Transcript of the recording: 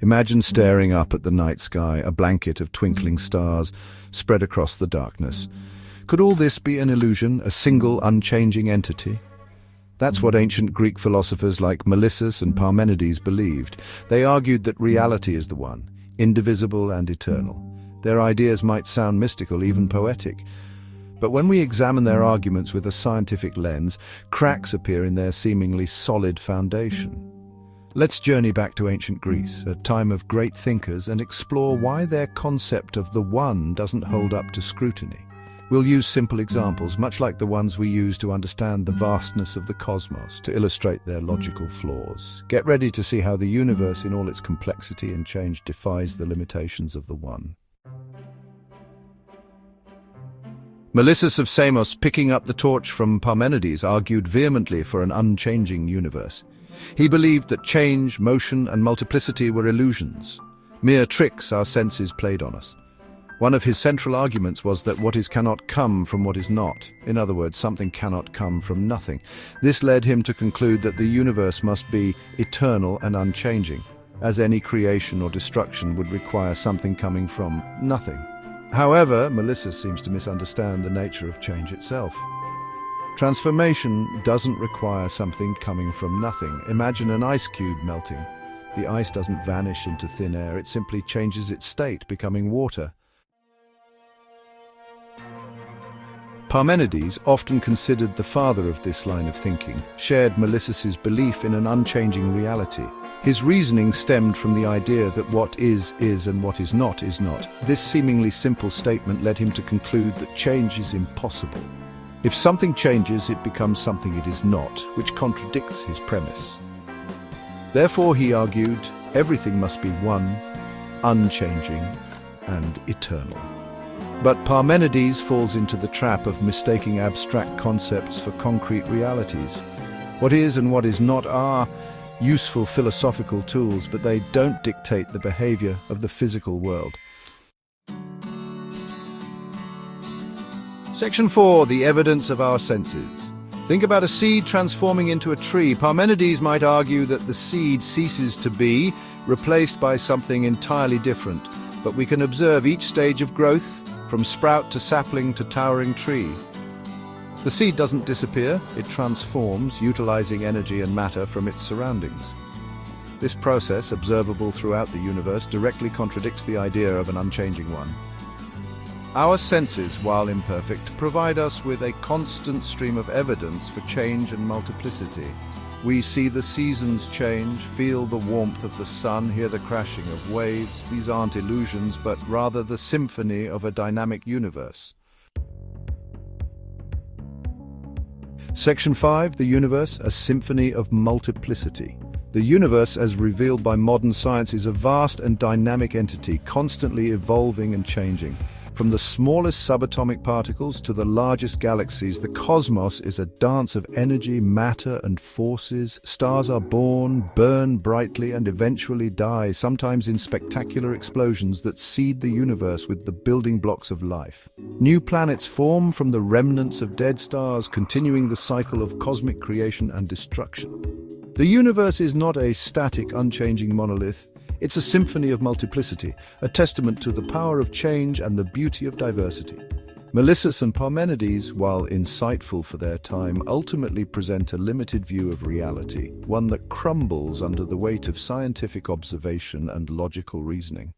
Imagine staring up at the night sky, a blanket of twinkling stars spread across the darkness. Could all this be an illusion, a single unchanging entity? That's what ancient Greek philosophers like Melissus and Parmenides believed. They argued that reality is the one, indivisible and eternal. Their ideas might sound mystical, even poetic. But when we examine their arguments with a scientific lens, cracks appear in their seemingly solid foundation. Let's journey back to ancient Greece, a time of great thinkers, and explore why their concept of the one doesn't hold up to scrutiny. We'll use simple examples, much like the ones we use to understand the vastness of the cosmos, to illustrate their logical flaws. Get ready to see how the universe in all its complexity and change defies the limitations of the one. Melissus of Samos, picking up the torch from Parmenides, argued vehemently for an unchanging universe. He believed that change, motion, and multiplicity were illusions, mere tricks our senses played on us. One of his central arguments was that what is cannot come from what is not. In other words, something cannot come from nothing. This led him to conclude that the universe must be eternal and unchanging, as any creation or destruction would require something coming from nothing. However, Melissus seems to misunderstand the nature of change itself. Transformation doesn't require something coming from nothing. Imagine an ice cube melting. The ice doesn't vanish into thin air, it simply changes its state, becoming water. Parmenides, often considered the father of this line of thinking, shared Melissus's belief in an unchanging reality. His reasoning stemmed from the idea that what is and what is not is not. This seemingly simple statement led him to conclude that change is impossible. If something changes, it becomes something it is not, which contradicts his premise. Therefore, he argued, everything must be one, unchanging, and eternal. But Parmenides falls into the trap of mistaking abstract concepts for concrete realities. What is and what is not are useful philosophical tools, but they don't dictate the behavior of the physical world. Section 4. The evidence of our senses. Think about a seed transforming into a tree. Parmenides might argue that the seed ceases to be, replaced by something entirely different. But we can observe each stage of growth, from sprout to sapling to towering tree. The seed doesn't disappear, it transforms, utilizing energy and matter from its surroundings. This process, observable throughout the universe, directly contradicts the idea of an unchanging one. Our senses, while imperfect, provide us with a constant stream of evidence for change and multiplicity. We see the seasons change, feel the warmth of the sun, hear the crashing of waves. These aren't illusions, but rather the symphony of a dynamic universe. Section 5. The universe, a symphony of multiplicity. The universe, as revealed by modern science, is a vast and dynamic entity, constantly evolving and changing. From the smallest subatomic particles to the largest galaxies, the cosmos is a dance of energy, matter, and forces. Stars are born, burn brightly, and eventually die, sometimes in spectacular explosions that seed the universe with the building blocks of life. New planets form from the remnants of dead stars, continuing the cycle of cosmic creation and destruction. The universe is not a static, unchanging monolith. It's a symphony of multiplicity, a testament to the power of change and the beauty of diversity. Melissus and Parmenides, while insightful for their time, ultimately present a limited view of reality, one that crumbles under the weight of scientific observation and logical reasoning.